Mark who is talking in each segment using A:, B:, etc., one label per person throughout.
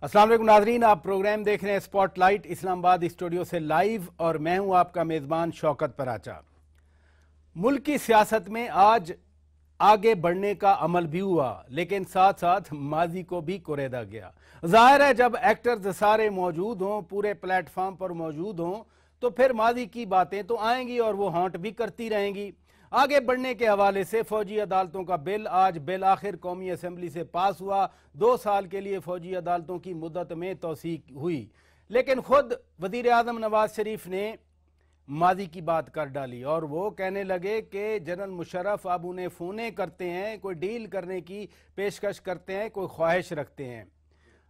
A: अस्सलाम वालेकुम नाजरीन, आप प्रोग्राम देख रहे हैं स्पॉटलाइट इस्लामाबाद स्टूडियो से लाइव और मैं हूं आपका मेज़बान शौकत पराचा। मुल्क की सियासत में आज आगे बढ़ने का अमल भी हुआ, लेकिन साथ साथ माजी को भी कुरेदा गया। जाहिर है जब एक्टर्स सारे मौजूद हों, पूरे प्लेटफॉर्म पर मौजूद हों, तो फिर माजी की बातें तो आएंगी और वो हॉन्ट भी करती रहेंगी। आगे बढ़ने के हवाले से फौजी अदालतों का बिल आज बिल आखिर कौमी असम्बली से पास हुआ। 2 साल के लिए फौजी अदालतों की मुद्दत में तौसीक हुई, लेकिन खुद वजीर आज़म नवाज शरीफ ने माजी की बात कर डाली और वो कहने लगे कि जनरल मुशर्रफ अब उन्हें फ़ोने करते हैं, कोई डील करने की पेशकश करते हैं, कोई ख्वाहिश रखते हैं।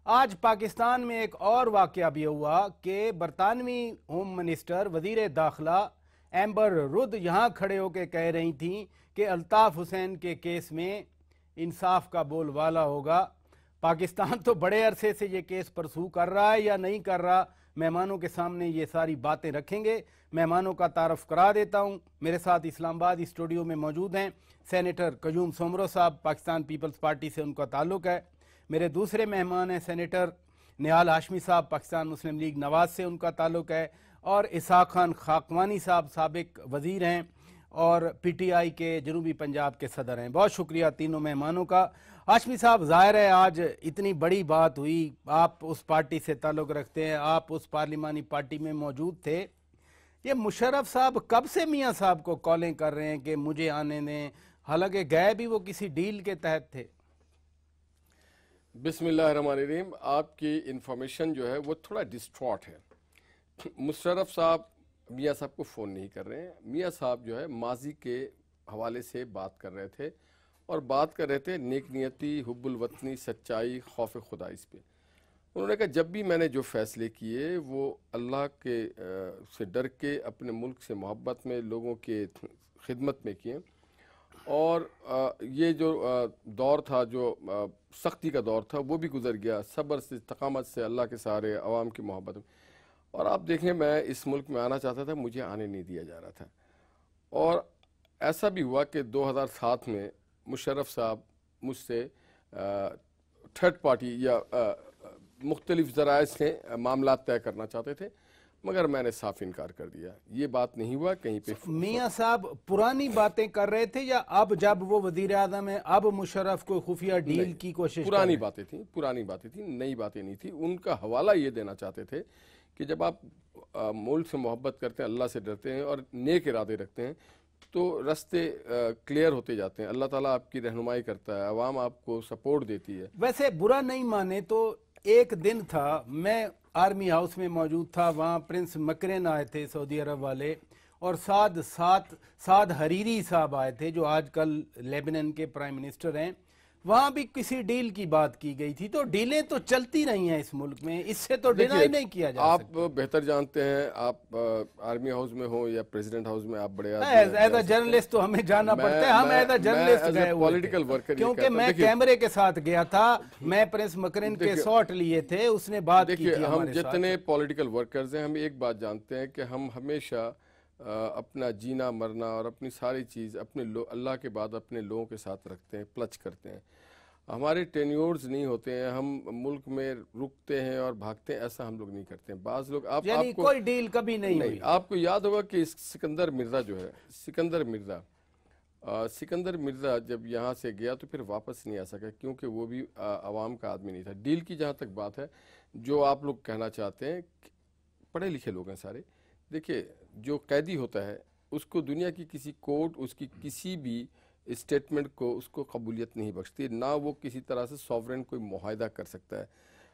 A: आज पाकिस्तान में एक और वाक़या भी हुआ कि बरतानवी होम मिनिस्टर वजीर दाखिला एम्बर रुद यहाँ खड़े होकर कह रही थी कि अल्ताफ़ हुसैन के केस में इंसाफ का बोलबाला होगा। पाकिस्तान तो बड़े अरसे से ये केस परसू कर रहा है या नहीं कर रहा, मेहमानों के सामने ये सारी बातें रखेंगे। मेहमानों का तारफ़ करा देता हूँ। मेरे साथ इस्लामाबाद स्टूडियो में मौजूद हैं सेनेटर कयूम सोमरो साहब, पाकिस्तान पीपल्स पार्टी से उनका ताल्लुक़ है। मेरे दूसरे मेहमान हैं सेनेटर निहाल हाशमी साहब, पाकिस्तान मुस्लिम लीग नवाज से उनका ताल्लुक़ है, और इसहाक खान खाकवानी साहब साबिक वज़ीर हैं और PTI के जनूबी पंजाब के सदर हैं। बहुत शुक्रिया तीनों मेहमानों का। हाशमी साहब, ज़ाहिर है आज इतनी बड़ी बात हुई, आप उस पार्टी से ताल्लुक़ रखते हैं, आप उस पार्लिमानी पार्टी में मौजूद थे। ये मुशर्रफ साहब कब से मियाँ साहब को कॉलिंग कर रहे हैं कि मुझे आने दें, हालांकि गए भी वो किसी डील के तहत थे?
B: बिस्मिल्लाहिर्रहमानिर्रहीम। आपकी इंफॉर्मेशन जो है वो थोड़ा डिस्ट्रॉट है। मुशर्रफ साहब मियाँ साहब को फ़ोन नहीं कर रहे हैं। मियाँ साहब जो है माजी के हवाले से बात कर रहे थे और बात कर रहे थे नेक नियती, हुब्बुल वतनी, सच्चाई, खौफ खुदा। इस पे उन्होंने कहा जब भी मैंने जो फ़ैसले किए वो अल्लाह के से डर के, अपने मुल्क से मोहब्बत में, लोगों के खिदमत में किए। और ये जो दौर था, जो सख्ती का दौर था, वो भी गुजर गया, सब्र से, इस्तकामत से, अल्लाह के सहारे, अवाम की मोहब्बत में। और आप देखें, मैं इस मुल्क में आना चाहता था, मुझे आने नहीं दिया जा रहा था। और ऐसा भी हुआ कि 2007 में मुशर्रफ साहब मुझसे थर्ड पार्टी या मुख्तलिफ ज़राए से मामला तय करना चाहते थे, मगर मैंने साफ इनकार कर दिया। ये बात नहीं हुआ कहीं पे।
A: मियाँ साहब पुरानी बातें कर रहे थे या अब जब वो वजीर आज़म है अब मुशर्रफ को खुफिया डील की कोशिश?
B: पुरानी बातें थी, पुरानी बातें थी, नई बातें नहीं थी। उनका हवाला ये देना चाहते थे कि जब आप मुल्क से मोहब्बत करते हैं, अल्लाह से डरते हैं और नेक इरादे रखते हैं, तो रास्ते क्लियर होते जाते हैं। अल्लाह ताला आपकी रहनुमाई करता है, अवाम आपको सपोर्ट देती है।
A: वैसे बुरा नहीं माने तो एक दिन था, मैं आर्मी हाउस में मौजूद था, वहाँ प्रिंस मकरेन आए थे सऊदी अरब वाले, और साद हरीरी साहब आए थे जो आजकल लेबनान के प्राइम मिनिस्टर हैं। वहाँ भी किसी डील की बात की गई थी। तो डीलें तो चलती रही हैं इस मुल्क में, इससे तो डिनाई नहीं किया जा सकता।
B: आप बेहतर जानते हैं, आप आर्मी हाउस में हो या प्रेसिडेंट हाउस में, आप बड़े
A: एज अ जर्नलिस्ट तो हमें जाना पड़ता है। हम एज अ जर्नलिस्ट गए
B: पॉलिटिकल वर्कर,
A: क्योंकि मैं कैमरे के साथ गया था, मैं प्रिंस मकरेन के शॉट लिए थे, उसने बात की थी।
B: हम जितने पॉलिटिकल वर्कर्स हैं, हम एक बात जानते हैं कि हम हमेशा अपना जीना मरना और अपनी सारी चीज़ अपने अल्लाह के बाद अपने लोगों के साथ रखते हैं, प्लच करते हैं। हमारे टेन्योर्स नहीं होते हैं, हम मुल्क में रुकते हैं और भागते हैं, ऐसा हम लोग नहीं करते हैं। बाज़ लोग आपको
A: कोई डील कभी नहीं हुई।
B: आपको याद होगा कि सिकंदर मिर्ज़ा जो है, सिकंदर मिर्ज़ा जब यहाँ से गया तो फिर वापस नहीं आ सका, क्योंकि वो भी आवाम का आदमी नहीं था। डील की जहाँ तक बात है, जो आप लोग कहना चाहते हैं, पढ़े लिखे लोग हैं सारे। देखिए, जो कैदी होता है उसको दुनिया की किसी कोर्ट उसकी किसी भी स्टेटमेंट को उसको कबूलियत नहीं बख्शती, ना वो किसी तरह से सॉवरेन कोई मुआहदा कर सकता है।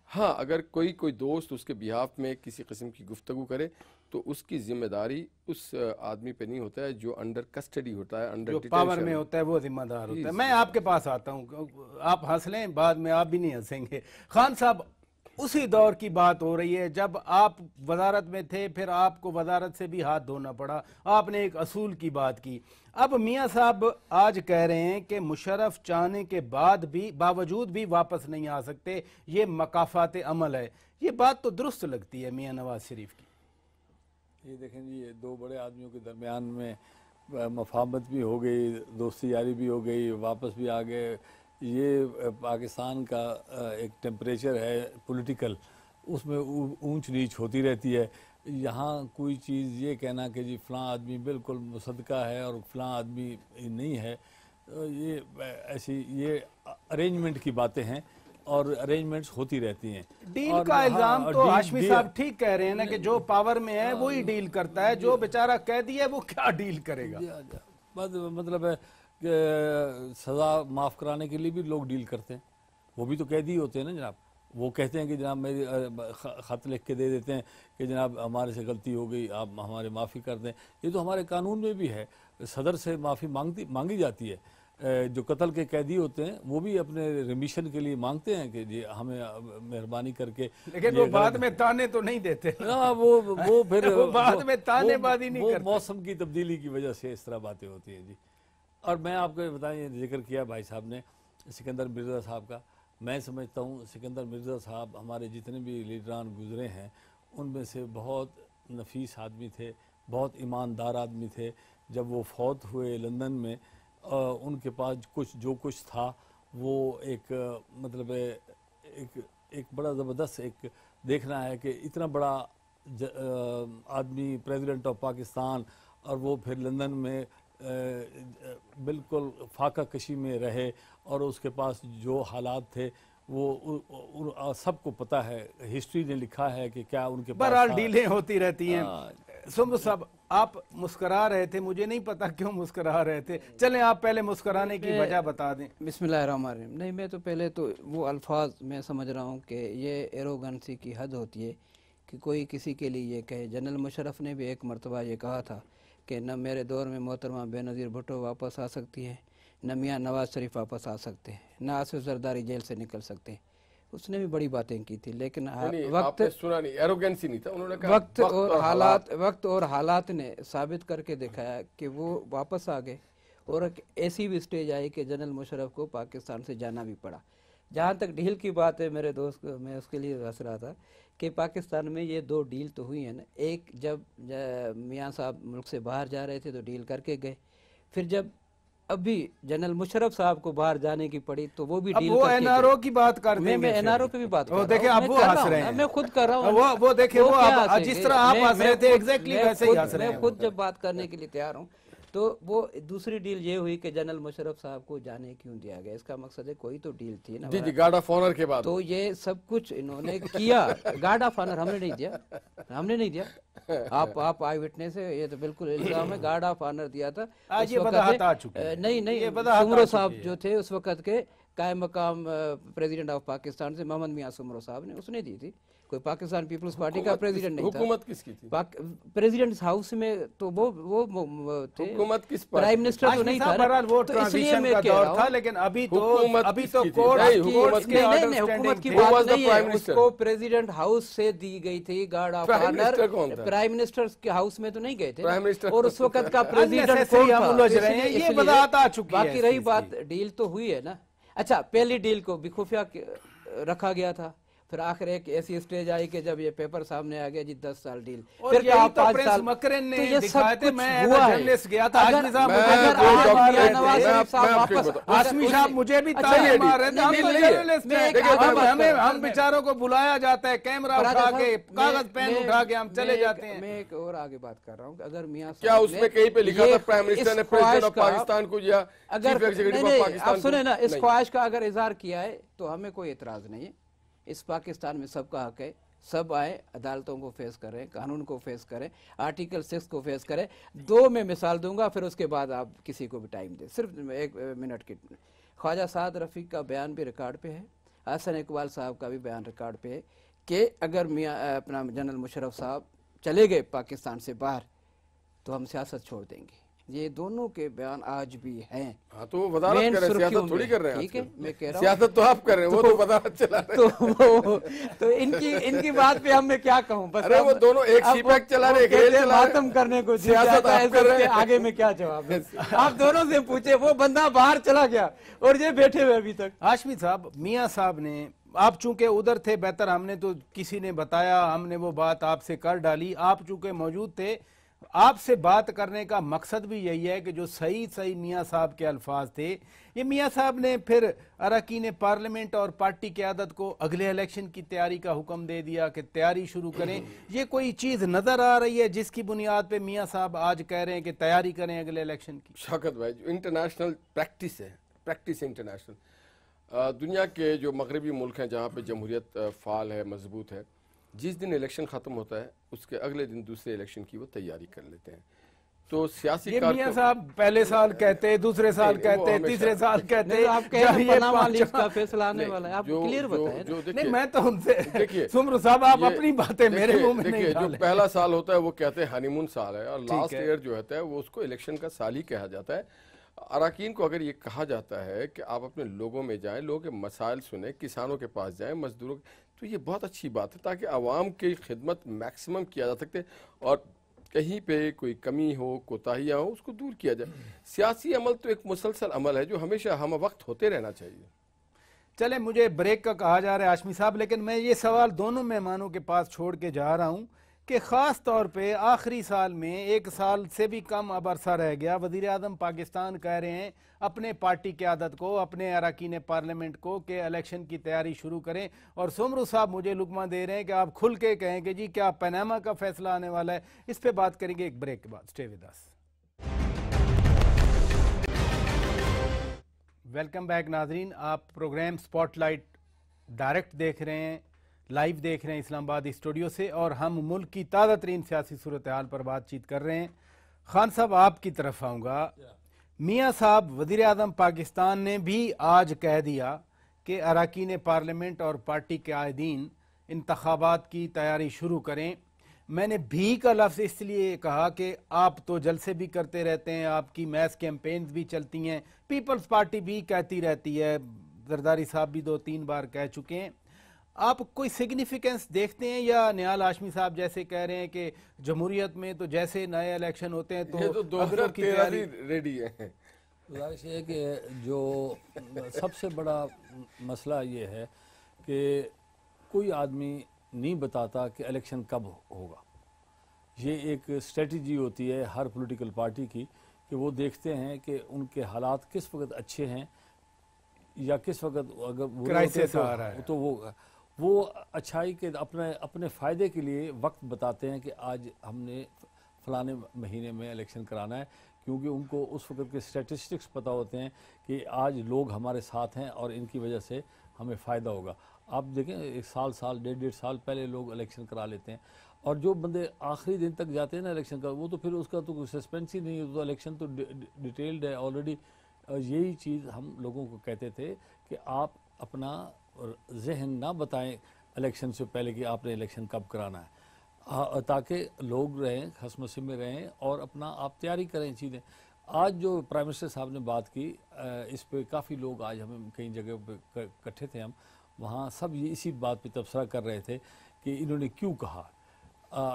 B: हाँ, अगर कोई दोस्त उसके बिहाफ में किसी किस्म की गुफ्तगू करे तो उसकी जिम्मेदारी उस आदमी पे नहीं होता है जो अंडर कस्टडी होता है, अंडर
A: पावर में होता है, वो जिम्मेदार होता है। मैं आपके पास आता हूँ, आप हंस लें, बाद में आप भी नहीं हंसेंगे। खान साहब, उसी दौर की बात हो रही है जब आप वजारत में थे, फिर आपको वजारत से भी हाथ धोना पड़ा, आपने एक असूल की बात की। अब मियाँ साहब आज कह रहे हैं कि मुशर्रफ चाहने के बावजूद भी वापस नहीं आ सकते, ये मकाफात अमल है। ये बात तो दुरुस्त लगती है मियाँ नवाज शरीफ की।
C: ये देखें जी, ये दो बड़े आदमियों के दरमियान में मफाहमत भी हो गई, दोस्ती यारी भी हो गई, वापस भी आ गए। ये पाकिस्तान का एक टेम्परेचर है पॉलिटिकल, उसमें ऊंच नीच होती रहती है। यहाँ कोई चीज़ ये कहना कि जी फ़लाँ आदमी बिल्कुल मुसद्दका है और फ़लाँ आदमी नहीं है, ये ऐसी ये अरेंजमेंट की बातें हैं और अरेंजमेंट्स होती रहती हैं।
A: डील का इल्जाम तो हाशमी साहब ठीक कह रहे हैं ना कि जो पावर में है वही डील करता है, जो बेचारा कैदी है वो क्या डील करेगा।
C: मतलब है कि सज़ा माफ़ कराने के लिए भी लोग डील करते हैं, वो भी तो कैदी होते हैं ना जनाब। वो कहते हैं कि जनाब मेरी ख़त लिख के दे देते हैं कि जनाब हमारे से गलती हो गई, आप हमारे माफ़ी कर दें। ये तो हमारे कानून में भी है, सदर से माफ़ी मांगी जाती है। जो कत्ल के कैदी होते हैं वो भी अपने रिमिशन के लिए मांगते हैं कि जी हमें मेहरबानी करके,
A: लेकिन वो बाद में ताने तो नहीं देते
C: ना, वो फिर
A: वो बाद में तानेबाजी नहीं करते।
C: मौसम की तब्दीली की वजह से इस तरह बातें होती हैं जी। और मैं आपको बताएं, जिक्र किया भाई साहब ने सिकंदर मिर्ज़ा साहब का, मैं समझता हूँ सिकंदर मिर्ज़ा साहब हमारे जितने भी लीडरान गुजरे हैं उनमें से बहुत नफीस आदमी थे, बहुत ईमानदार आदमी थे। जब वो फौत हुए लंदन में, उनके पास जो कुछ था वो एक मतलब एक बड़ा ज़बरदस्त एक देखना है कि इतना बड़ा आदमी प्रेसिडेंट ऑफ पाकिस्तान, और वो फिर लंदन में बिल्कुल फाका कशी में रहे, और उसके पास जो हालात थे वो सबको पता है, हिस्ट्री ने लिखा है कि क्या उनके पास।
A: बहरहाल डीलें होती रहती हैं। सुमर साहब आप मुस्करा रहे थे, मुझे नहीं पता क्यों मुस्करा रहे थे, चलें आप पहले मुस्कराने की वजह बता दें।
D: बिस्मिल्लाहिर्रहमानिर्रहीम। नहीं, मैं तो पहले तो वो अल्फाज मैं समझ रहा हूँ कि ये एरोगेंसी की हद होती है कि कोई किसी के लिए ये कहे। जनरल मुशर्रफ ने भी एक मरतबा ये कहा था कि न मेरे दौर में मोहतरमा बेनज़ीर भुट्टो वापस आ सकती है, न मियाँ नवाज शरीफ वापस आ सकते हैं, न आसिफ जरदारी जेल से निकल सकते हैं। उसने भी बड़ी बातें की थी, लेकिन वक्त
B: सुना नहीं, एरोगेंसी नहीं था, उन्होंने कहा
D: वक्त और हालात ने साबित करके दिखाया कि वो वापस आ गए। और ऐसी भी स्टेज आई कि जनरल मुशर्रफ को पाकिस्तान से जाना भी पड़ा। जहाँ तक डील की बात है, मेरे दोस्त मैं उसके लिए हंस रहा था कि पाकिस्तान में ये दो डील तो हुई है ना। एक जब मियाँ साहब मुल्क से बाहर जा रहे थे तो डील करके गए, फिर जब अभी जनरल मुशर्रफ साहब को बाहर जाने की पड़ी तो वो भी डील
A: वो एनआरओ की बात कर देंगे।
D: मैं एनआरओ पे भी बात कर रहा हूं।
A: देखिए आप वो हंस रहे हैं,
D: मैं खुद कर रहा हूँ।
A: वो देखिए वो जिस तरह आप हंस रहे थे एग्जैक्टली वैसे ही हंस रहे हैं।
D: मैं खुद जब बात करने के लिए तैयार हूँ। तो वो दूसरी डील ये हुई कि जनरल मुशर्रफ साहब को जाने क्यों दिया गया, इसका मकसद है कोई तो डील थी ना।
B: जी गार्ड ऑफ ऑनर के बाद
D: तो ये सब कुछ इन्होंने किया। गार्ड ऑफ ऑनर हमने नहीं दिया। आप आई विटनेस है, ये तो बिल्कुल इल्जाम है। गार्ड ऑफ ऑनर दिया था
A: आज ये वजाहत आ चुकी है।
D: नहीं सुमरो साहब जो थे उस वक्त के कायम मकाम प्रेसिडेंट ऑफ पाकिस्तान से मोहम्मद मियां सुमरो साहब ने, उसने दी थी। कोई पाकिस्तान पीपल्स पार्टी का प्रेसिडेंट नहीं था।
B: हुकूमत किसकी थी?
D: प्रेसिडेंट हाउस में तो वो थे।
B: हुकूमत किस
D: प्राइम मिनिस्टर तो नहीं था।
A: बहरहाल वो ट्रांजिशन का दौर था, लेकिन अभी तो
D: हुकूमत की बात नहीं है। उसको प्रेसिडेंट हाउस से दी गई थी guard of honour. Prime minister के हाउस में तो नहीं गए थे। और उस वक्त का प्रेसिडेंट कौन था? बाकी रही बात, डील तो हुई है ना। अच्छा, पहली डील को भी खुफिया रखा गया था, फिर आखिर एक ऐसी स्टेज आई कि जब ये पेपर सामने आ गया जी 10 साल डील, फिर क्या 5 साल
A: मकरन ने
D: तो ये
A: दिखाए थे। मैं जर्नलिस्ट गया था,
D: हाशमी
A: साहब मुझे भी ताने मार रहे थे। हम बेचारों को बुलाया जाता है, कैमरा उठा के, कागज पेन उठा के हम चले जाते हैं।
D: मैं एक और आगे बात कर रहा हूँ, अगर मियां
B: क्या उसमें कहीं पे लिखा था प्राइम मिनिस्टर ने प्रेसिडेंट ऑफ पाकिस्तान को या
D: चीफ एग्जीक्यूटिव ऑफ पाकिस्तान? आप सुने ना, इस ख्वाहिश का अगर इजहार किया है तो हमें कोई एतराज नहीं है। इस पाकिस्तान में सबका हक है, सब आए, अदालतों को फेस करें, कानून को फेस करें, आर्टिकल 6 को फेस करें। 2 में मिसाल दूंगा, फिर उसके बाद आप किसी को भी टाइम दें, सिर्फ 1 मिनट की। ख्वाजा साद रफ़ीक का बयान भी रिकॉर्ड पे है, हसन इकबाल साहब का भी बयान रिकॉर्ड पे है कि अगर मियाँ अपना जनरल मुशर्रफ साहब चले गए पाकिस्तान से बाहर तो हम सियासत छोड़ देंगे। ये दोनों के बयान आज भी हैं।
B: हाँ, तो वो वजारत कर रहे हैं, सियासत थोड़ी कर रहे हैं।
D: ठीक है, मैं कह रहा हूँ
B: सियासत तो आप कर रहे हैं, वो तो वजारत चला रहे हैं।
D: तो इनकी बात पे हम मैं क्या कहूँ, बस
B: अरे वो दोनों एक सीपैक चला रहे,
D: मातम करने को सियासत आप कर रहे हैं। आगे में क्या जवाब है? आप दोनों से पूछे, वो बंदा बाहर चला गया और ये बैठे हुए अभी तक।
A: हाशमी साहब, मियाँ साहब ने, आप चूंकि उधर थे, बेहतर हमने तो किसी ने बताया, हमने वो बात आपसे कर डाली। आप चूंकि मौजूद थे, आपसे बात करने का मकसद भी यही है कि जो सही मियां साहब के अल्फाज थे, ये मियां साहब ने फिर अरकान पार्लियामेंट और पार्टी क़यादत को अगले इलेक्शन की तैयारी का हुक्म दे दिया कि तैयारी शुरू करें। ये कोई चीज़ नज़र आ रही है जिसकी बुनियाद पे मियां साहब आज कह रहे हैं कि तैयारी करें अगले इलेक्शन की?
B: शौकत भाई, जो इंटरनेशनल प्रैक्टिस है, प्रैक्टिस इंटरनेशनल, दुनिया के जो मगरबी मुल्क हैं जहाँ पे जमहूरियत फ़ाल है, मजबूत है, जिस दिन इलेक्शन ख़त्म होता है उसके अगले दिन दूसरे इलेक्शन की वो तैयारी कर लेते हैं। तो सियासी
A: मियां साहब पहले साल कहते, दूसरे साल कहते, तीसरे साल कहते,
D: आप कह रहे हैं पनामा लीक्स का फैसला आने वाला है, आप क्लियर बताएं।
A: नहीं, मैं तो उनसे
B: देखिए
A: सुमरू साहब, आप अपनी बातें मेरे मुंह में नहीं
B: जो
A: डालें।
B: पहला साल होता है वो कहते हैं हनीमून साल है, और लास्ट ईयर जो होता है वो उसको इलेक्शन का साल ही कहा जाता है। अरकान को अगर ये कहा जाता है कि आप अपने लोगों में जाएं, लोगों के मसाइल सुने, किसानों के पास जाएं, मजदूरों, तो ये बहुत अच्छी बात है ताकि आवाम की खिदमत मैक्सिमम किया जा सकते, और कहीं पे कोई कमी हो, कोताहियाँ हो, उसको दूर किया जाए। सियासी अमल तो एक मुसलसल अमल है जो हमेशा हम वक्त होते रहना चाहिए।
A: चले, मुझे ब्रेक का कहा जा रहा है आशमी साहब, लेकिन मैं ये सवाल दोनों मेहमानों के पास छोड़ के जा रहा हूँ कि ख़ास तौर पे आखिरी साल में, एक साल से भी कम अब अरसा रह गया, वज़ीर आज़म पाकिस्तान कह रहे हैं अपने पार्टी क़यादत को, अपने अरकान पार्लियामेंट को कि इलेक्शन की तैयारी शुरू करें, और सुमरू साहब मुझे लुकमा दे रहे हैं कि आप खुल के कहें कि जी क्या पनामा का फैसला आने वाला है। इस पे बात करेंगे एक ब्रेक के बाद। Stay with us. Welcome back नाजरीन, आप प्रोग्राम स्पॉटलाइट डायरेक्ट देख रहे हैं, लाइव देख रहे हैं इस्लामाबाद स्टूडियो से, और हम मुल्क की ताज़ा तरीन सियासी सूरत हाल पर बातचीत कर रहे हैं। खान साहब, आपकी तरफ आऊँगा। मियां साहब वज़ीर आज़म पाकिस्तान ने भी आज कह दिया कि अरकान पार्लियामेंट और पार्टी के कायदीन इंतखाबात की तैयारी शुरू करें। मैंने भी का लफ्ज़ इसलिए कहा कि आप तो जलसे भी करते रहते हैं, आपकी मैस कैंपेन्स भी चलती हैं, पीपल्स पार्टी भी कहती रहती है, जरदारी साहब भी 2-3 बार कह चुके हैं। आप कोई सिग्निफिकेंस देखते हैं, या निहाल हाशमी साहब जैसे कह रहे हैं कि जमहूरियत में तो जैसे नए इलेक्शन होते हैं तो
B: 2013 रेडी है?
C: गुजारिश है कि जो सबसे बड़ा मसला ये है कि कोई आदमी नहीं बताता कि इलेक्शन कब होगा। ये एक स्ट्रेटजी होती है हर पॉलिटिकल पार्टी की कि वो देखते हैं कि उनके हालात किस वक्त अच्छे हैं या किस वक्त अगर
A: क्राइसिस आ रहा है,
C: तो वो अच्छाई के अपने फ़ायदे के लिए वक्त बताते हैं कि आज हमने फ़लाने महीने में इलेक्शन कराना है, क्योंकि उनको उस वक्त के स्टैटिस्टिक्स पता होते हैं कि आज लोग हमारे साथ हैं और इनकी वजह से हमें फ़ायदा होगा। आप देखें, एक साल 1.5 साल पहले लोग इलेक्शन करा लेते हैं, और जो बंदे आखिरी दिन तक जाते हैं ना इलेक्शन का, वो तो फिर उसका तो कोई सस्पेंस ही नहीं है, तो इलेक्शन तो डिटेल्ड है ऑलरेडी। यही चीज़ हम लोगों को कहते थे कि आप अपना जहन ना बताएं इलेक्शन से पहले कि आपने इलेक्शन कब कराना है, ताकि लोग रहें, हंस-मसी में रहें और अपना आप तैयारी करें चीज़ें। आज जो प्राइम मिनिस्टर साहब ने बात की, इस पे काफ़ी लोग आज हमें कई जगह पे इकट्ठे थे, हम वहाँ सब ये इसी बात पे तबसरा कर रहे थे कि इन्होंने क्यों कहा,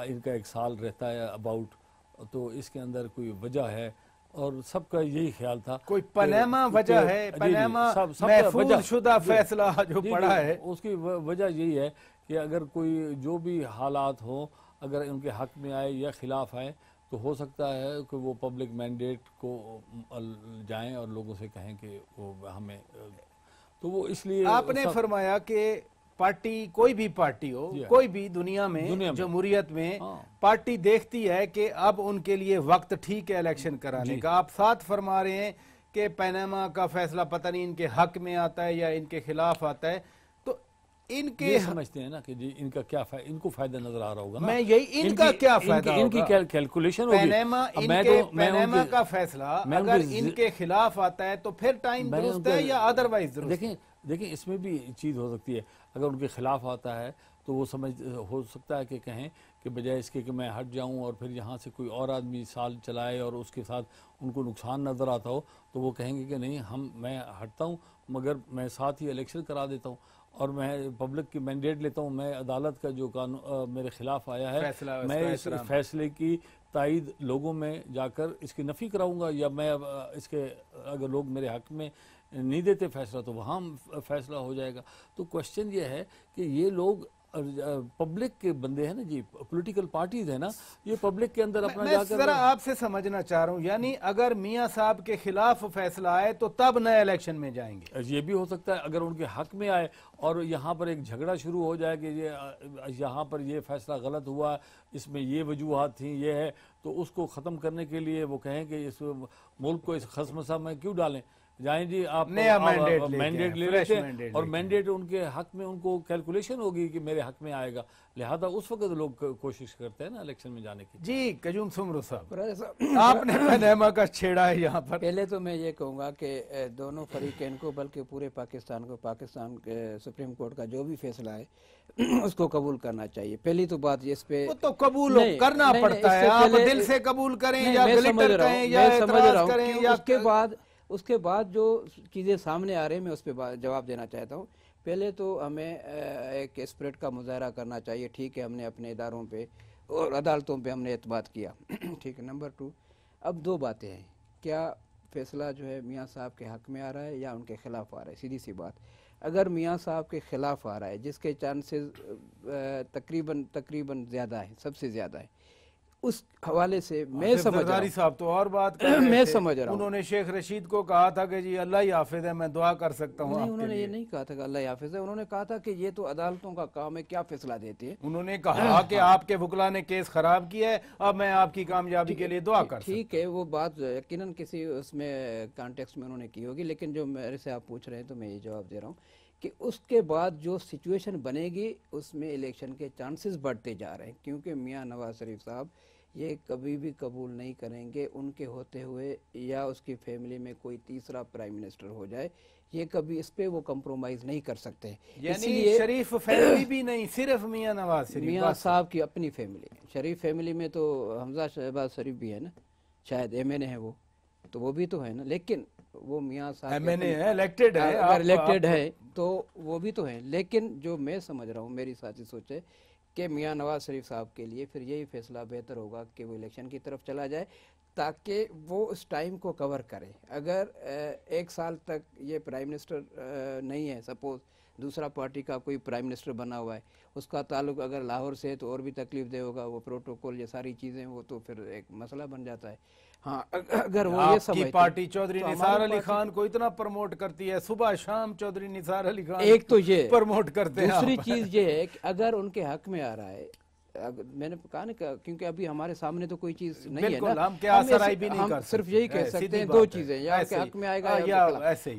C: इनका 1 साल रहता है अबाउट, तो इसके अंदर कोई वजह है, और सबका यही ख्याल था
A: कोई पनामा वजह है, पनामा महफूज शुदा फैसला जो पड़ा है,
C: उसकी वजह यही है कि अगर कोई जो भी हालात हों, अगर उनके हक में आए या खिलाफ आए, तो हो सकता है कि वो पब्लिक मैंडेट को जाएं और लोगों से कहें कि वो हमें, तो वो इसलिए
A: आपने फरमाया कि पार्टी, कोई भी पार्टी हो, कोई भी दुनिया में जमहूरियत में पार्टी देखती है कि अब उनके लिए वक्त ठीक है इलेक्शन कराने का। आप साथ फरमा रहे हैं कि पनामा का फैसला पता नहीं इनके हक में आता है या इनके खिलाफ आता है, तो इनके
C: समझते हैं ना कि जी इनका क्या इनको फायदा नजर आ रहा होगा ना,
A: मैं यही इनका क्या फायदा,
C: इनकी कैलकुलेशन होगी।
A: पनामा का फैसला अगर इनके खिलाफ आता है तो फिर टाइम दुरुस्त है या अदरवाइज?
C: देखें इसमें भी चीज़ हो सकती है, अगर उनके खिलाफ आता है तो वो हो सकता है कि कहें कि बजाय इसके कि मैं हट जाऊं और फिर यहाँ से कोई और आदमी साल चलाए और उसके साथ उनको नुकसान नज़र आता हो, तो वो कहेंगे कि नहीं, मैं हटता हूँ मगर मैं साथ ही इलेक्शन करा देता हूँ और मैं पब्लिक की मैंडेट लेता हूँ, मैं अदालत का जो कानून मेरे खिलाफ आया है, मैं इस फैसले की तायद लोगों में जाकर इसकी नफ़ी कराऊंगा, या मैं इसके अगर लोग मेरे हक में नहीं देते फैसला तो वहाँ फैसला हो जाएगा। तो क्वेश्चन ये है कि ये लोग पब्लिक के बंदे हैं ना जी, पॉलिटिकल पार्टीज है ना, ये पब्लिक के अंदर अपना
A: मैं
C: जाकर
A: जरा आपसे समझना चाह रहा हूँ, यानी अगर मियां साहब के खिलाफ फैसला आए तो तब नए इलेक्शन में जाएंगे?
C: ये भी हो सकता है अगर उनके हक में आए और यहाँ पर एक झगड़ा शुरू हो जाए कि ये यहाँ पर ये फैसला गलत हुआ, इसमें ये वजूहात थी, ये है, तो उसको ख़त्म करने के लिए वो कहें कि इस मुल्क को इस खसमसा में क्यों डालें, जाएं जी आप
A: नया
C: मैंडेट ले लेते हैं और मैंडेट उनके हक में, उनको कैलकुलेशन होगी कि मेरे हक में आएगा, लिहाजा उस वक्त लोग कोशिश करते हैं ना इलेक्शन में जाने की।
A: जी कजूम सुमरू साहब, आपने पनामा का छेड़ा है यहाँ पर।
D: पहले तो मैं ये कहूँगा कि दोनों फरीकैन को, बल्कि पूरे पाकिस्तान को, पाकिस्तान के सुप्रीम कोर्ट का जो भी फैसला है उसको कबूल करना चाहिए। पहली तो बात इस पे
A: वो तो कबूल करना पड़ता है, आप दिल से कबूल करें या ग्लिटर करें या एतराज करें या
D: उसके बाद जो चीज़ें सामने आ रही हैं मैं उस पर जवाब देना चाहता हूँ। पहले तो हमें एक स्पिरिट का मुजाहरा करना चाहिए, ठीक है, हमने अपने इदारों पे और अदालतों पे हमने एतमाद किया, ठीक है। नंबर 2, अब 2 बातें हैं, क्या फैसला जो है मियाँ साहब के हक़ में आ रहा है या उनके ख़िलाफ़ आ रहा है? सीधी सी बात, अगर मियाँ साहब के ख़िलाफ़ आ रहा है, जिसके चांसेस तकरीबन ज़्यादा है, सबसे ज़्यादा है, उस हवाले से मैं समझ रहा हूं,
A: साहब तो और बात कर रहे
D: मैं
A: थे।
D: समझ रहा हूं,
A: उन्होंने शेख रशीद को कहा था कि जी अल्लाह ही हाफिज है, मैं दुआ कर सकता हूं।
D: नहीं, उन्होंने ये नहीं कहा था कि अल्लाह ही हाफिज है, उन्होंने कहा था कि ये तो अदालतों का काम है, क्या फैसला देती है।
A: उन्होंने कहा कि आपके वकला ने केस खराब किया है, अब मैं आपकी कामयाबी के लिए दुआ कर सकता हूं।
D: ठीक है, वो बात यकीनन किसी उसमें कॉन्टेक्स्ट में उन्होंने की होगी, लेकिन जो मेरे से आप पूछ रहे हैं तो मैं ये जवाब दे रहा हूँ कि उसके बाद जो सिचुएशन बनेगी उसमें इलेक्शन के चांसेस बढ़ते जा रहे हैं, क्योंकि मियाँ नवाज शरीफ साहब ये कभी भी कबूल नहीं करेंगे उनके होते हुए या उसकी फैमिली में कोई तीसरा प्राइम मिनिस्टर हो जाए, ये कभी इस पे वो कंप्रोमाइज नहीं कर सकते।
A: यानी शरीफ फैमिली भी नहीं, सिर्फ मियाँ नवाज शरीफ,
D: मियाँ साहब की अपनी फैमिली। शरीफ फैमिली में तो हमजा शहबाज शरीफ भी है ना, शायद MNA है वो, तो वो भी तो है ना, लेकिन वो मियाँ साहब
A: MNA है, इलेक्टेड है,
D: अगर इलेक्टेड है तो वो भी तो है। लेकिन जो मैं समझ रहा हूँ, मेरी साथी सोचे कि मियाँ नवाज शरीफ साहब के लिए फिर यही फैसला बेहतर होगा कि वो इलेक्शन की तरफ चला जाए, ताकि वो उस टाइम को कवर करे। अगर 1 साल तक ये प्राइम मिनिस्टर नहीं है, सपोज दूसरा पार्टी का कोई प्राइम मिनिस्टर बना हुआ है, उसका ताल्लुक अगर लाहौर से है तो और भी तकलीफ दे होगा, वो प्रोटोकॉल, ये सारी चीज़ें, वो तो फिर एक मसला बन जाता है। हाँ, अगर वो ये समझती
A: पार्टी चौधरी निसार अली खान को इतना प्रमोट करती है, सुबह शाम चौधरी निसार अली खान
D: एक तो ये
A: प्रमोट करते हैं।
D: दूसरी चीज ये है कि अगर उनके हक में आ रहा है, मैंने कहा ना, क्योंकि अभी हमारे सामने तो कोई चीज नहीं है ना,
A: हम क्या सराई भी नहीं कर,
D: सिर्फ यही कह सकते हैं 2 चीजें, या उनके हक में आएगा या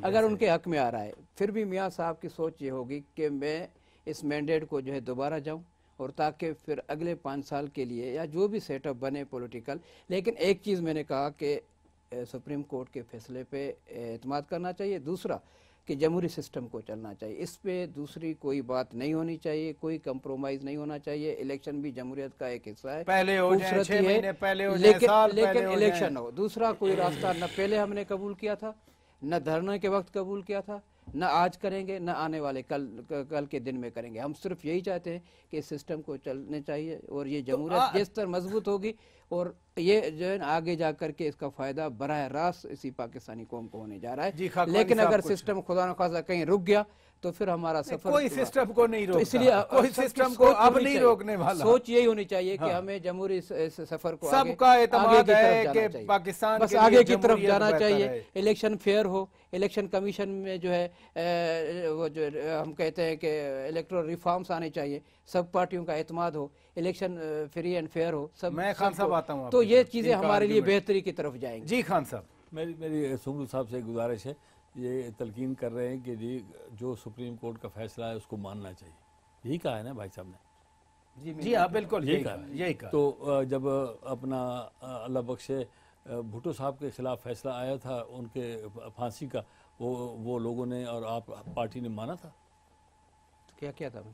D: अगर उनके हक में आ रहा है, फिर भी मियाँ साहब की सोच ये होगी कि मैं इस मैंडेट को जो है दोबारा जाऊं, और ताकि फिर अगले 5 साल के लिए या जो भी सेटअप बने पॉलिटिकल। लेकिन एक चीज़ मैंने कहा कि सुप्रीम कोर्ट के फैसले पे एतमाद करना चाहिए, दूसरा कि जमहूरी सिस्टम को चलना चाहिए, इस पे दूसरी कोई बात नहीं होनी चाहिए, कोई कंप्रोमाइज़ नहीं होना चाहिए। इलेक्शन भी जमहूरियत का एक हिस्सा है,
A: पहले हो जाए, 6 महीने पहले हो जाए,
D: लेकिन इलेक्शन हो, दूसरा कोई रास्ता न पहले हमने कबूल किया था, न धरने के वक्त कबूल किया था, न आज करेंगे, न आने वाले कल के दिन में करेंगे। हम सिर्फ यही चाहते हैं कि इस सिस्टम को चलने चाहिए, और ये जमहूरियत जिस तरह मजबूत होगी, और ये जो है आगे जा करके इसका फायदा बराह रास्त इसी पाकिस्तानी कौम को होने जा रहा है। लेकिन अगर सिस्टम खुदा न खासा कहीं रुक गया तो फिर हमारा सफर
A: कोई सिस्टम को नहीं रोकता,
D: तो इसलिए
A: कोई सिस्टम को अब नहीं रोकने वाला।
D: सोच यही होनी चाहिए कि हमें जमहूरी सफर को
A: सबका एतमाद है कि पाकिस्तान
D: बस आगे की तरफ जाना चाहिए। इलेक्शन फेयर हो, इलेक्शन कमीशन में जो है वो जो हम कहते हैं कि इलेक्टोरल रिफॉर्म्स आने चाहिए, सब पार्टियों का एतमाद हो, इलेक्शन फ्री एंड फेयर हो, सब।
A: मैं खान साहब आता हूँ,
D: तो ये चीजें हमारे लिए बेहतरी की तरफ जाएंगी।
A: जी खान साहब,
C: मेरी सुमरू साहब से गुजारिश है, ये तलकीन कर रहे हैं कि जी जो सुप्रीम कोर्ट का फैसला है उसको मानना चाहिए, यही कहा है ना भाई साहब ने?
A: जी हाँ, बिल्कुल यही कहा।
C: तो जब अपना अल्लाह बख्शे भुट्टो साहब के खिलाफ फैसला आया था उनके फांसी का, वो लोगों ने और आप पार्टी ने माना था?
D: तो क्या किया था,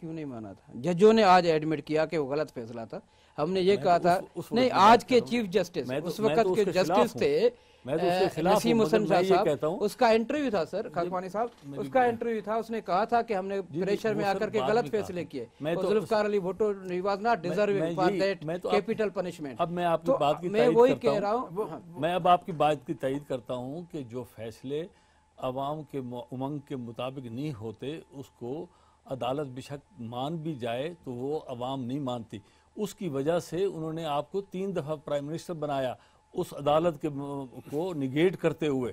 D: क्यों नहीं माना था? जजों ने आज एडमिट किया कि वो गलत फैसला था। हमने ये कहा था नहीं, आज के चीफ जस्टिस, उस वक्त के जस्टिस थे नसीम हुसैन साहब, उसका इंटरव्यू था सर खाकवानी साहब, उसका इंटरव्यू था, उसने कहा था कि हमने प्रेशर में आकर के गलत फैसले किए, जुल्फकार अली भुट्टो ही was not deserving for that capital punishment.
C: अब मैं आपकी बात की,
D: मैं वही कह रहा हूँ,
C: मैं अब आपकी बात की तायीद करता हूँ कि जो फैसले अवाम के उमंग के मुताबिक नहीं होते उसको عدالت بشک مان بھی جائے تو وہ عوام نہیں مانتی. اس کی وجہ سے انہوں نے آپ کو 3 دفعہ پرائم منسٹر بنایا اس عدالت کو نگیٹ کرتے ہوئے.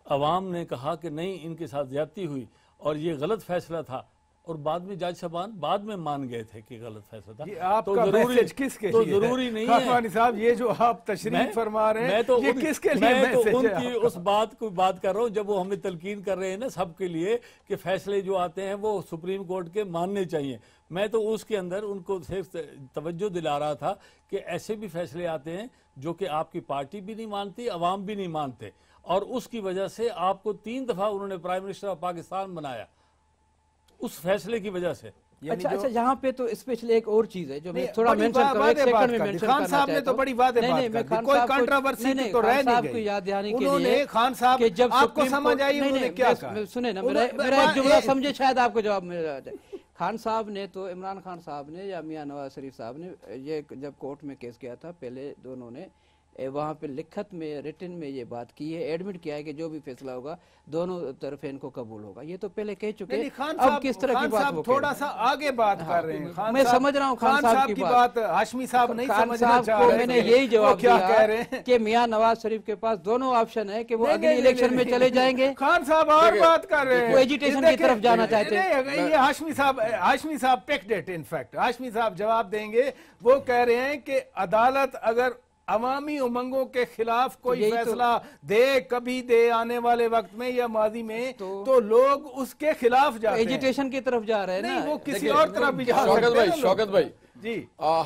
C: عوام نے کہا کہ نہیں ان کے ساتھ زیادتی ہوئی اور یہ غلط فیصلہ تھا, اور بعد میں جج صاحبان بعد میں مان گئے تھے کہ غلط فیصلہ تھا.
A: آپ کا میسج کس کے لیے ہے؟
C: ضروری نہیں
A: خاکوانی صاحب یہ جو آپ تشریح فرما رہے ہیں یہ کس کے لیے میسج ہے؟
C: میں تو ان کی اس بات کو بات کر رہا ہوں جب وہ ہمیں تلقین کر رہے ہیں نا سب کے لیے کہ فیصلے جو آتے ہیں وہ سپریم کورٹ کے ماننے چاہیے. میں تو اس کے اندر ان کو صرف توجہ دلا رہا تھا کہ ایسے بھی فیصلے آتے ہیں جو کہ آپ کی پارٹی بھی نہیں مانتی, عوام بھی نہیں مانتے, اور اس کی وجہ سے آپ کو 3 دفعہ انہوں نے پرائم منسٹر آف پاکستان بنایا اس فیصلے کی وجہ سے.
D: اچھا یہاں پہ تو اسپیشلی ایک اور چیز ہے جو میں تھوڑا مینشن کروں, ایک سیکنڈ میں مینشن
A: خان صاحب نے تو بڑی واضح بات کر دی, کوئی کنٹروورسی تو رہ نہیں گئی.
D: کو یاد دہانی کے
A: انہوں نے
D: لیے
A: خان صاحب آپ کو سمجھ آئی انہوں نے کیا کہا؟
D: سنیں نا میرا ایک جملہ سمجھے شاید آپ کو جواب مل جائے. خان صاحب نے تو عمران خان صاحب نے یا میاں نواز شریف صاحب نے یہ جب کورٹ میں کیس کیا تھا پہلے دونوں نے وہاں پہ لکھت میں ریٹن میں یہ بات کی ہے, ایڈمٹ کیا ہے کہ جو بھی فیصلہ ہوگا دونوں طرف ان کو قبول ہوگا. یہ تو پہلے کہہ چکے ہیں. اب کس طرح کی بات وہ
A: تھوڑا سا آگے بات کر رہے ہیں.
D: میں سمجھ رہا ہوں خان صاحب کی بات.
A: ہاشمی صاحب نہیں سمجھنا چاہ
D: رہے. میں نے یہی جواب دیا کہ میاں نواز شریف کے پاس دونوں آپشن ہے کہ وہ اگلی الیکشن میں چلے جائیں گے.
A: خان صاحب اور بات کر رہے ہیں,
D: وہ ایجیٹیشن کی طرف جانا چاہتے ہیں.
A: یہ ہاشمی صاحب packed it. In fact Hashmi صاحب جواب دیں گے. وہ کہہ رہے ہیں کہ عدالت اگر عوامی امنگوں کے خلاف کوئی فیصلہ دے, کبھی دے آنے والے وقت میں یا ماضی میں, تو لوگ اس کے خلاف جاتے ہیں,
D: ایجیٹیشن کی طرف جا رہے ہیں.
A: نہیں وہ کسی اور طرف بھی جا سکتے ہیں.
B: شوکت بھائی
A: جی,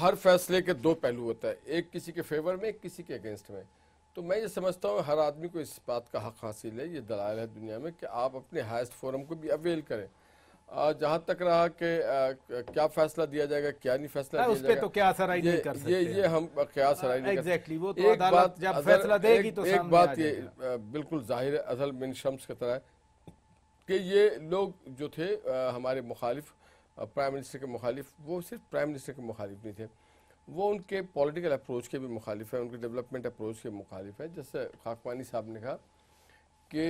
B: ہر فیصلے کے 2 پہلو ہوتا ہے, ایک کسی کے فیور میں, ایک کسی کے اگینسٹ میں. تو میں یہ سمجھتا ہوں ہر آدمی کو اس بات کا حق حاصل ہے, یہ دلائل ہے دنیا میں کہ آپ اپنے ہائیسٹ فورم کو بھی اویل کریں. جہاں تک رہا کہ کیا فیصلہ دیا جائے گا کیا نہیں فیصلہ دیا
A: اس پہ تو کیا سرائی نہیں کر سکتے.
B: یہ ہم قیاس سرائی نہیں کر سکتے.
A: وہ تو عدالت جب فیصلہ دے گی تو
B: ایک بات یہ بالکل ظاہر ہے ازل من شمس کی طرح ہے کہ یہ لوگ جو تھے ہمارے مخالف پرائم منسٹر کے مخالف, وہ صرف پرائم منسٹر کے مخالف نہیں تھے, وہ ان کے پولیٹیکل اپروچ کے بھی مخالف ہیں, ان کے ڈیولپمنٹ اپروچ کے مخالف ہیں. جیسے خاکوانی صاحب نے کہا کہ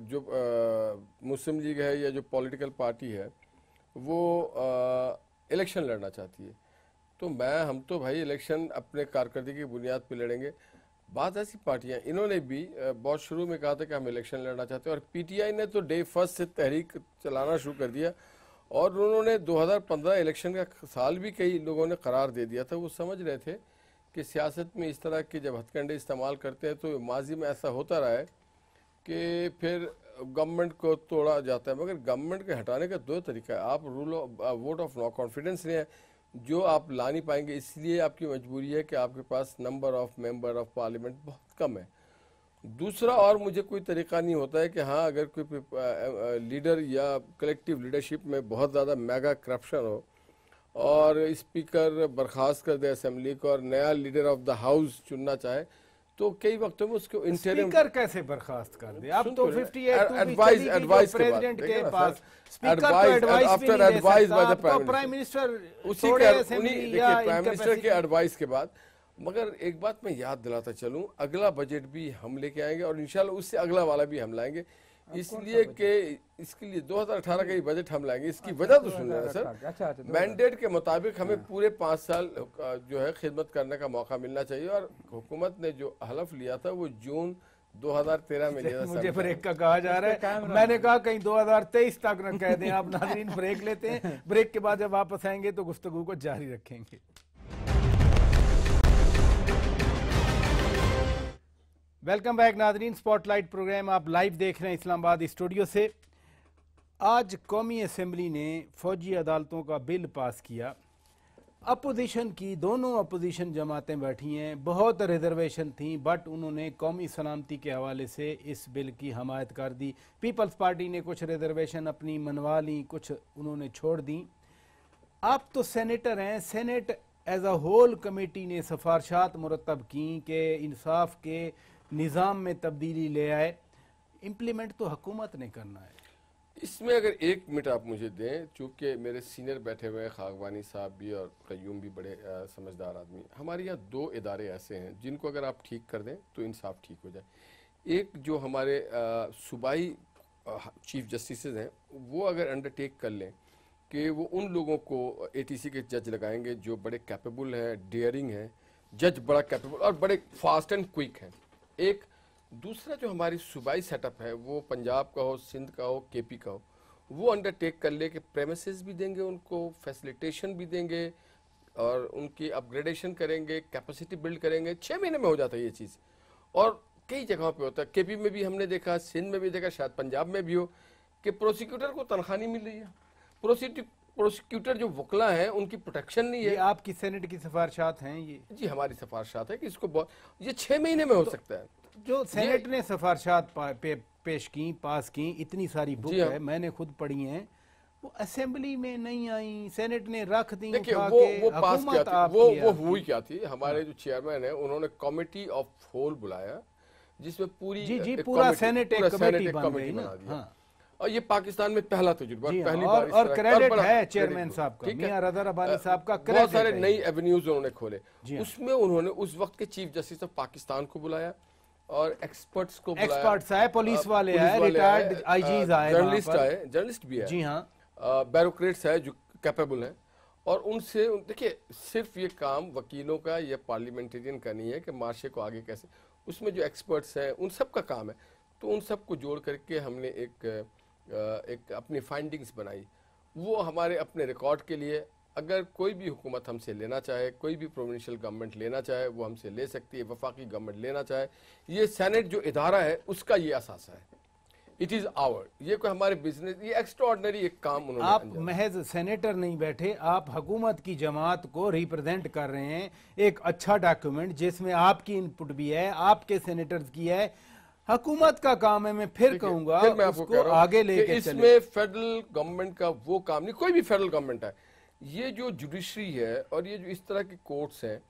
B: جو مسلم لیگ ہے یا جو پولیٹیکل پارٹی ہے وہ الیکشن لڑنا چاہتی ہے, تو ہم تو بھائی الیکشن اپنے کارکردگی کی بنیاد پہ لڑیں گے. بعض ایسی پارٹیاں انہوں نے بھی بہت شروع میں کہا تھا کہ ہم الیکشن لڑنا چاہتے ہیں, اور پی ٹی آئی نے تو ڈے فرسٹ سے تحریک چلانا شروع کر دیا, اور انہوں نے 2015 الیکشن کا سال بھی کئی لوگوں نے قرار دے دیا تھا. وہ سمجھ رہے تھے کہ سیاست میں اس طرح کے جب ہتھ کنڈے استعمال کرتے ہیں تو ماضی میں ایسا ہوتا رہا ہے کہ پھر گورنمنٹ کو توڑا جاتا ہے. مگر گورنمنٹ کے ہٹانے کا 2 طریقہ ہے. آپ ووٹ آف نو کانفیڈنس لیں جو آپ لا نہیں پائیں گے, اس لیے آپ کی مجبوری ہے کہ آپ کے پاس number of member of parliament بہت کم ہے. دوسرا اور مجھے کوئی طریقہ نہیں ہوتا ہے کہ ہاں اگر کوئی لیڈر یا کلیکٹیو لیڈرشپ میں بہت زیادہ میگا کرپشن ہو اور اسپیکر برخاست کر دے اسمبلی کو اور نیا لیڈر آف دا ہاؤس چننا چاہے تو کئی وقتوں میں اس کو انٹرم
A: اسپیکر کیسے برخاست کر دے. اب تو 58
B: ایڈوائز
A: پریزیڈنٹ کے پاس اسپیکر کو
B: ایڈوائز
A: بھی نہیں دے سکتا, تو پرائم منسٹر
B: اسی کے پرائم منسٹر کے ایڈوائز کے بعد. مگر ایک بات میں یاد دلاتا چلوں, اگلا بجٹ بھی ہم لے کے آئیں گے اور انشاءاللہ اس سے اگلا والا بھی ہم لائیں گے, اس لیے کہ اس کے لیے 2018 کا ہی بجٹ ہم لائیں گے. اس کی وجہ تو سن رہے ہیں سر, مینڈیٹ کے مطابق ہمیں پورے 5 سال جو ہے خدمت کرنے کا موقع ملنا چاہیے, اور حکومت نے جو حلف لیا تھا وہ جون 2013 میں لیا تھا.
A: مجھے بریک کا کہا جا رہا ہے, میں نے کہا کہیں 2023 تک نہ کہہ دیں آپ. ناظرین بریک لیتے ہیں, بریک کے بعد جب واپس آئیں گے تو گفتگو کو جاری رکھیں گے. ویلکم بیک ناظرین, سپاٹ لائٹ پروگرام آپ لائیو دیکھ رہے ہیں اسلام آباد اسٹوڈیو سے. آج قومی اسمبلی نے فوجی عدالتوں کا بل پاس کیا. اپوزیشن کی دونوں اپوزیشن جماعتیں بیٹھی ہیں, بہت ریزرویشن تھیں بٹ انہوں نے قومی سلامتی کے حوالے سے اس بل کی حمایت کر دی. پیپلز پارٹی نے کچھ ریزرویشن اپنی منوا لیں, کچھ انہوں نے چھوڑ دیں. آپ تو سینیٹر ہیں, senate as a whole committee نے سفارشات مرتب کیں کہ انصاف کے نظام میں تبدیلی لے آئے, امپلیمنٹ تو حکومت نے کرنا ہے.
B: اس میں اگر 1 منٹ آپ مجھے دیں, چونکہ میرے سینئر بیٹھے ہوئے خاکوانی صاحب بھی اور قیوم بھی بڑے سمجھدار آدمی. ہمارے یہاں 2 ادارے ایسے ہیں جن کو اگر آپ ٹھیک کر دیں تو انصاف ٹھیک ہو جائے. ایک جو ہمارے صوبائی चीफ जस्टिस हैं वो अगर अंडरटेक कर लें कि वो उन लोगों को ATC के जज लगाएंगे जो बड़े कैपेबल हैं, डेयरिंग हैं, जज बड़ा कैपेबल और बड़े फास्ट एंड क्विक हैं। एक दूसरा जो हमारी सूबाई सेटअप है वो पंजाब का हो, सिंध का हो, KP का हो, वो अंडरटेक कर ले कि प्रेमिसेस भी देंगे उनको, फैसिलिटेशन भी देंगे और उनकी अपग्रेडेशन करेंगे, कैपेसिटी बिल्ड करेंगे। 6 महीने में हो जाता है ये चीज़ और कई जगहों पे होता है। KP में भी हमने देखा, सिंध में भी देखा, शायद पंजाब में भी हो कि प्रोसिक्यूटर को तनख्वाह नहीं मिल रही है। प्रोसिक्यूटर जो वकला हैं उनकी प्रोटेक्शन नहीं है।
A: ये आपकी सेनेट की सिफारिशात हैं ये?
B: जी हमारी सिफारिशात है कि इसको ये 6 महीने में हो सकता है।
A: जो सेनेट ने सिफारिशात पेश की, पास की, इतनी सारी बुक है, मैंने खुद पढ़ी हैं, वो असेंबली में नहीं आई, सेनेट ने रख दी।
B: देखिए वो पास क्या थी, वो हुई क्या थी, हमारे जो चेयरमैन है उन्होंने कमिटी ऑफ होल बुलाया जिसमें
A: पूरा सेनेट एक कमेटी बना दिया।
B: और ये पाकिस्तान में पहला तजुर्बा, पहली
A: बार और क्रेडिट है चेयरमैन साहब का, मियां रज़ा रब्बानी साहब का।
B: बहुत सारे नई एवेन्यूज उन्होंने खोले, उसमें उन्होंने उस वक्त के चीफ जस्टिस ऑफ पाकिस्तान को बुलाया और एक्सपर्ट्स को बुलाया।
A: एक्सपर्ट्स आए, पुलिस वाले आए, रिटायर्ड IGs आए,
B: जर्नलिस्ट भी है,
A: जी हाँ,
B: ब्यूरोक्रेट्स है जो कैपेबल हैं और उनसे देखिए सिर्फ ये काम वकीलों का या पार्लियामेंटेरियन का नहीं है कि मार्शे को आगे कैसे, उसमें जो एक्सपर्ट्स हैं उन सब का काम है। तो उन सब को जोड़ करके हमने एक अपनी फाइंडिंग्स बनाई, वो हमारे अपने रिकॉर्ड के लिए। अगर कोई भी हुकूमत हमसे लेना चाहे, कोई भी प्रोविंशियल गवर्नमेंट लेना चाहे, वो हमसे ले सकती है, वफाकी गवर्नमेंट लेना चाहे, ये सेनेट जो इदारा है उसका ये असासा है, इट इज़ आवर। ये कोई हमारे बिजनेस, ये एक्स्ट्राऑर्डिनरी एक काम उन्होंने।
A: आप महज सेनेटर नहीं बैठे, आप हुकूमत की जमात को रिप्रेजेंट कर रहे हैं। एक अच्छा डॉक्यूमेंट जिसमें आपकी इनपुट भी है, आपके सेनेटर्स की है, हुकूमत का काम है। मैं फिर कहूंगा उसको आगे लेके चले।
B: इसमें फेडरल गवर्नमेंट का वो काम नहीं, कोई भी फेडरल गवर्नमेंट है, ये जो जुडिशरी है और ये जो इस तरह के कोर्ट्स हैं,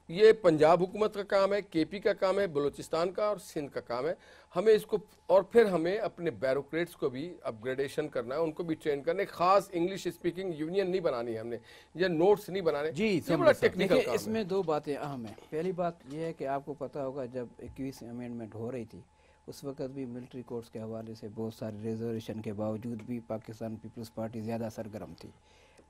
B: ये पंजाब हुकूमत का काम है, KP का काम है, बलूचिस्तान का और सिंध का काम है। हमें इसको और फिर हमें अपने बैरोक्रेट्स को भी अपग्रेडेशन करना है, उनको भी ट्रेन करना है। खास इंग्लिश स्पीकिंग यूनियन नहीं बनानी है हमने, या नोट्स नहीं बनाने।
A: जी
B: ये बड़ा टेक्निकल काम है।
D: इसमें 2 बातें अहम है। पहली बात यह है कि आपको पता होगा जब 21वीं अमेंडमेंट हो रही थी उस वक्त भी मिलिट्री कोर्ट्स के हवाले से बहुत सारे रिजर्वेशन के बावजूद भी पाकिस्तान पीपल्स पार्टी ज़्यादा सरगर्म थी।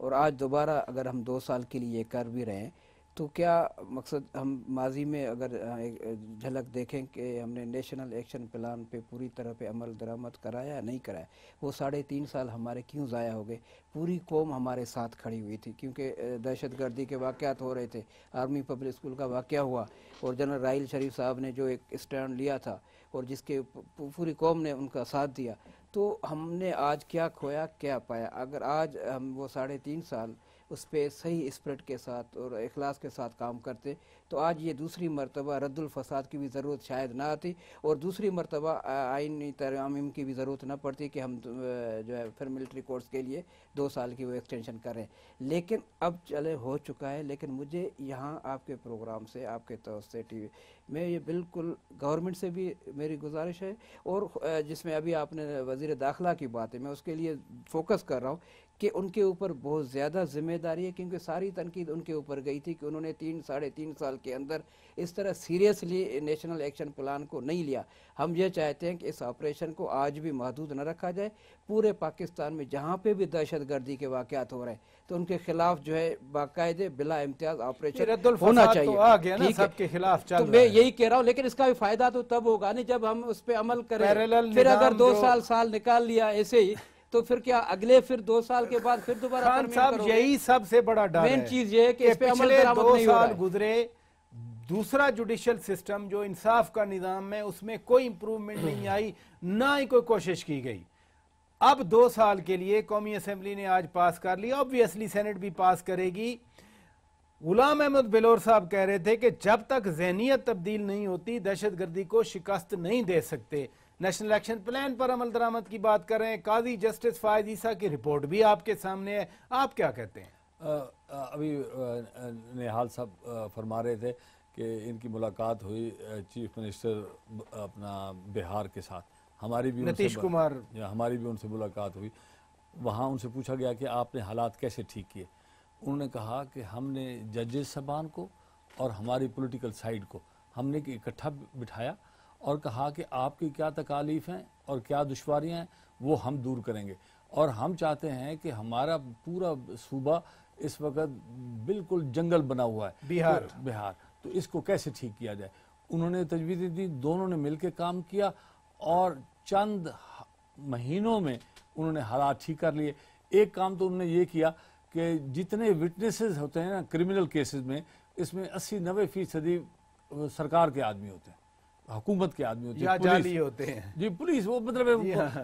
D: और आज दोबारा अगर हम 2 साल के लिए कर भी रहे हैं तो क्या मकसद, हम माजी में अगर एक झलक देखें कि हमने नेशनल एक्शन प्लान पे पूरी तरह पे अमल दरामद कराया या नहीं कराया, वो 3.5 साल हमारे क्यों ज़ाया हो गए? पूरी कौम हमारे साथ खड़ी हुई थी क्योंकि दहशत गर्दी के वाक़यात हो रहे थे, आर्मी पब्लिक स्कूल का वाक़या हुआ और जनरल राहिल शरीफ साहब ने जो एक स्टैंड लिया था और जिसके पूरी कौम ने उनका साथ दिया। तो हमने आज क्या खोया क्या पाया? अगर आज हम वो 3.5 साल उस पर सही स्पिरिट के साथ और इखलास के साथ काम करते तो आज ये दूसरी मरतबा रद्दुल फसाद की भी ज़रूरत शायद ना आती और दूसरी मरतबा आइनी तरमीम की भी ज़रूरत ना पड़ती कि हम जो है फिर मिलिट्री कोर्ट्स के लिए 2 साल की वो एक्सटेंशन करें। लेकिन अब चले हो चुका है। लेकिन मुझे यहाँ आपके प्रोग्राम से, आपके तौर से TV में ये बिल्कुल गवर्नमेंट से भी मेरी गुजारिश है और जिसमें अभी आपने वज़ीर दाखिला की बात है, मैं उसके लिए फ़ोकस कर रहा हूँ कि उनके ऊपर बहुत ज़्यादा जिम्मेदारी है क्योंकि सारी तनकीद उनके ऊपर गई थी कि उन्होंने 3-3.5 साल के अंदर इस तरह सीरियसली नेशनल एक्शन प्लान को नहीं लिया। हम ये चाहते हैं कि इस ऑपरेशन को आज भी महदूद न रखा जाए। पूरे पाकिस्तान में जहाँ पे भी दहशत गर्दी के वाक़यात हो रहे हैं तो उनके खिलाफ जो है बाकायदे बिला इम्तियाज ऑपरेशन होना चाहिए।
A: तो आ गया ना, सबके खिलाफ चल
D: तो मैं यही कह रहा हूँ, लेकिन इसका भी फायदा तो तब होगा नहीं जब हम उस पर अमल करें। फिर अगर 2 साल निकाल लिया ऐसे ही तो फिर क्या अगले फिर 2 साल के बाद फिर दोबारा
A: खान साहब यही सबसे बड़ा डर है।
D: मेन चीज ये है कि इस पे अमल दरामद
A: 2
D: नहीं हो रहा
A: साल
D: है।
A: गुजरे, दूसरा जुडिशल सिस्टम जो इंसाफ का निजाम है उसमें कोई इंप्रूवमेंट नहीं आई, ना ही कोई कोशिश की गई। अब 2 साल के लिए कौमी असेंबली ने आज पास कर लिया, ऑब्वियसली सेनेट भी पास करेगी। गुलाम अहमद बेलोर साहब कह रहे थे कि जब तक ज़हनियत तब्दील नहीं होती दहशतगर्दी को शिकस्त नहीं दे सकते। नेशनल एक्शन प्लान पर अमल दरामद की बात कर रहे हैं। काजी जस्टिस फायद ईसा की रिपोर्ट भी आपके सामने है, आप क्या कहते हैं?
C: अभी निहाल साहब फरमा रहे थे कि इनकी मुलाकात हुई चीफ मिनिस्टर अपना बिहार के साथ, हमारी भी
A: नीतीश कुमार,
C: हमारी भी उनसे मुलाकात हुई। वहाँ उनसे पूछा गया कि आपने हालात कैसे ठीक किए। उन्होंने कहा कि हमने जजेस साहबान को और हमारी पॉलिटिकल साइड को हमने इकट्ठा बिठाया اور کہا کہ آپ کی کیا تکالیف ہیں اور کیا دشواریاں ہیں وہ ہم دور کریں گے، اور ہم چاہتے ہیں کہ ہمارا پورا صوبہ اس وقت بالکل جنگل بنا ہوا ہے، بہار، تو اس کو کیسے ٹھیک کیا جائے۔ انہوں نے تجویزیں دی، دونوں نے مل کے کام کیا اور چند مہینوں میں انہوں نے حالات ٹھیک کر لیے۔ ایک کام تو انہوں نے یہ کیا کہ جتنے وٹنسز ہوتے ہیں نا کرمنل کیسز میں، اس میں 80-90% سرکار کے آدمی ہوتے ہیں، حکومت کے آدمی ہوتے ہیں،
A: یا جعلی ہوتے ہیں،
C: جی پولیس، وہ مطلب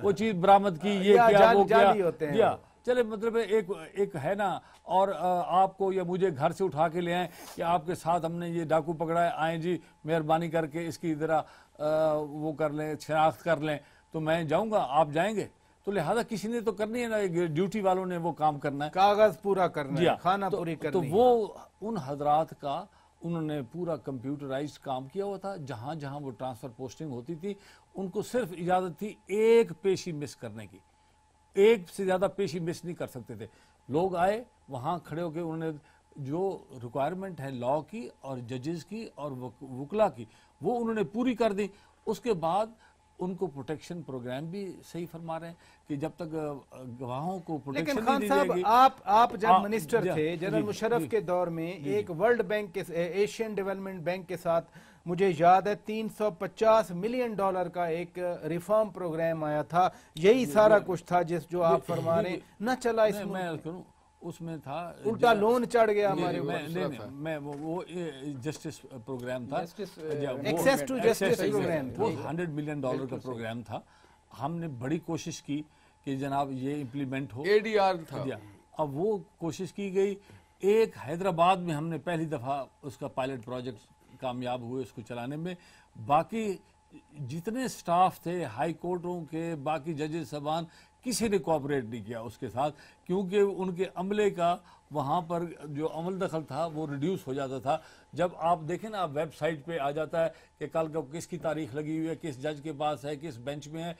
C: وہ چیز برآمد کی، یہ کیا وہ کیا، چلے مطلب ایک ہے نا، اور آپ کو یا مجھے گھر سے اٹھا کے لے آئیں کہ آپ کے ساتھ ہم نے یہ ڈاکو پکڑا ہے، آئیں جی مہربانی کر کے اس کی ذرا وہ کر لیں، شناخت کر لیں، تو میں جاؤں گا، آپ جائیں گے، تو لہذا کسی نے تو کرنی ہے نا، ڈیوٹی والوں نے وہ کام کرنا ہے،
A: کاغذ پورا کرنا ہے، کھانا پوری کرنی
C: تو وہ ان حضرات کا انہوں نے پورا کمپیوٹرائزڈ کام کیا ہوا تھا۔ جہاں جہاں وہ ٹرانسفر پوسٹنگ ہوتی تھی ان کو صرف اجازت تھی ایک پیشی مس کرنے کی، ایک سے زیادہ پیشی مس نہیں کر سکتے تھے۔ لوگ آئے وہاں کھڑے ہو کے، انہوں نے جو ریکوائرمنٹ ہے لاء کی اور ججز کی اور وکلا کی وہ انہوں نے پوری کر دی۔ اس کے بعد ان کو پروٹیکشن پروگرام بھی صحیح فرما رہے ہیں کہ جب تک گواہوں کو پروٹیکشن نہیں دی جائے گی۔
A: لیکن خان صاحب آپ جب منسٹر تھے جنرل مشرف کے دور میں، ایک ورلڈ بینک کے، ایشین ڈیولپمنٹ بینک کے ساتھ مجھے یاد ہے $350 ملین کا ایک ریفارم پروگرام آیا تھا، یہی سارا کچھ تھا جو آپ فرما رہے ہیں، نہ چلا اس
C: میں اس میں تھا
A: الٹا لون چڑھ گیا ہمارے
C: میں وہ جسٹس پروگرام تھا،
A: ایکسیس ٹو جسٹس پروگرام،
C: وہ $100 ملین کا پروگرام تھا۔ ہم نے بڑی کوشش کی کہ جناب یہ امپلیمنٹ ہو،
B: ADR تھا،
C: اب وہ کوشش کی گئی۔ ایک حیدرآباد میں ہم نے پہلی دفعہ اس کا پائلٹ پروجیکٹ کامیاب ہوئے اس کو چلانے میں، باقی جتنے سٹاف تھے ہائی کورٹوں کے، باقی ججز صاحبان، کسی نے کوآپریٹ نہیں کیا اس کے ساتھ، کیونکہ ان کے عملے کا وہاں پر جو عمل دخل تھا وہ ریڈیوس ہو جاتا تھا۔ جب آپ دیکھیں نا، آپ ویب سائٹ پہ آ جاتا ہے کہ کل کو کس کی تاریخ لگی ہوئی ہے، کس جج کے پاس ہے، کس بینچ میں ہے،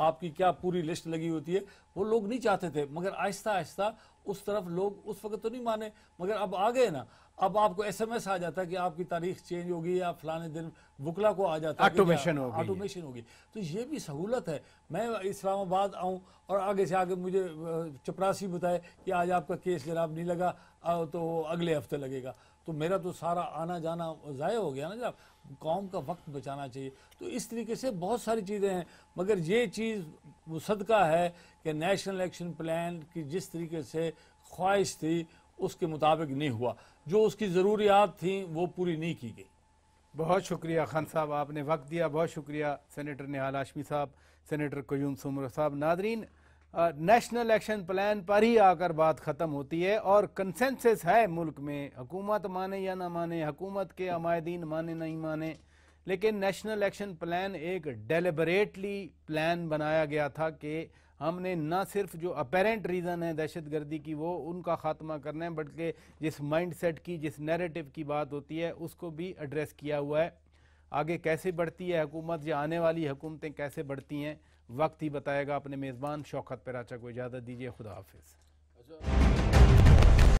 C: آپ کی کیا پوری لسٹ لگی ہوتی ہے، وہ لوگ نہیں چاہتے تھے، مگر آہستہ آہستہ اس طرف لوگ اس وقت تو نہیں مانے، مگر اب آ گئے نا، اب آپ کو SMS آ جاتا ہے کہ آپ کی تاریخ چینج ہوگی، یا فلانے دن وکلا کو آ جاتا ہے
A: آٹومیشن
C: ہوگی، تو یہ بھی سہولت ہے۔ میں اسلام آباد آؤں اور آگے سے آگے مجھے چپراسی بتائے کہ آج آپ کا کیس جناب نہیں لگا تو اگلے ہفتے لگے گا، تو میرا تو سارا آنا جانا ضائع ہو گیا نا جناب۔ قوم کا وقت بچانا چاہیے، تو اس طریقے سے بہت ساری چیزیں ہیں، مگر یہ چیز مصدقہ ہے کہ نیشنل ایکشن پلان کی جس طریقے سے خواہش تھی اس کے مطابق نہیں ہوا، جو اس کی ضروریات تھیں وہ پوری نہیں کی گئی۔
A: بہت شکریہ خان صاحب، آپ نے وقت دیا، بہت شکریہ سینیٹر نہال ہاشمی صاحب، سینیٹر قیوم سمرو صاحب۔ ناظرین، نیشنل ایکشن پلان پر ہی آ کر بات ختم ہوتی ہے، اور کنسنسس ہے ملک میں، حکومت مانے یا نہ مانے، حکومت کے عمائدین مانے نہیں مانے، لیکن نیشنل ایکشن پلان ایک ڈیلیبریٹلی پلان بنایا گیا تھا کہ ہم نے نہ صرف جو اپیرنٹ ریزن ہے دہشت گردی کی وہ ان کا خاتمہ کرنا ہے، بلکہ جس مائنڈ سیٹ کی، جس نیریٹو کی بات ہوتی ہے اس کو بھی ایڈریس کیا ہوا ہے۔ آگے کیسے بڑھتی ہے حکومت یا آنے والی حکومتیں کیسے بڑھتی ہیں، وقت ہی بتائے گا۔ اپنے میزبان شوکت پراچا کو اجازت دیجیے، خدا حافظ۔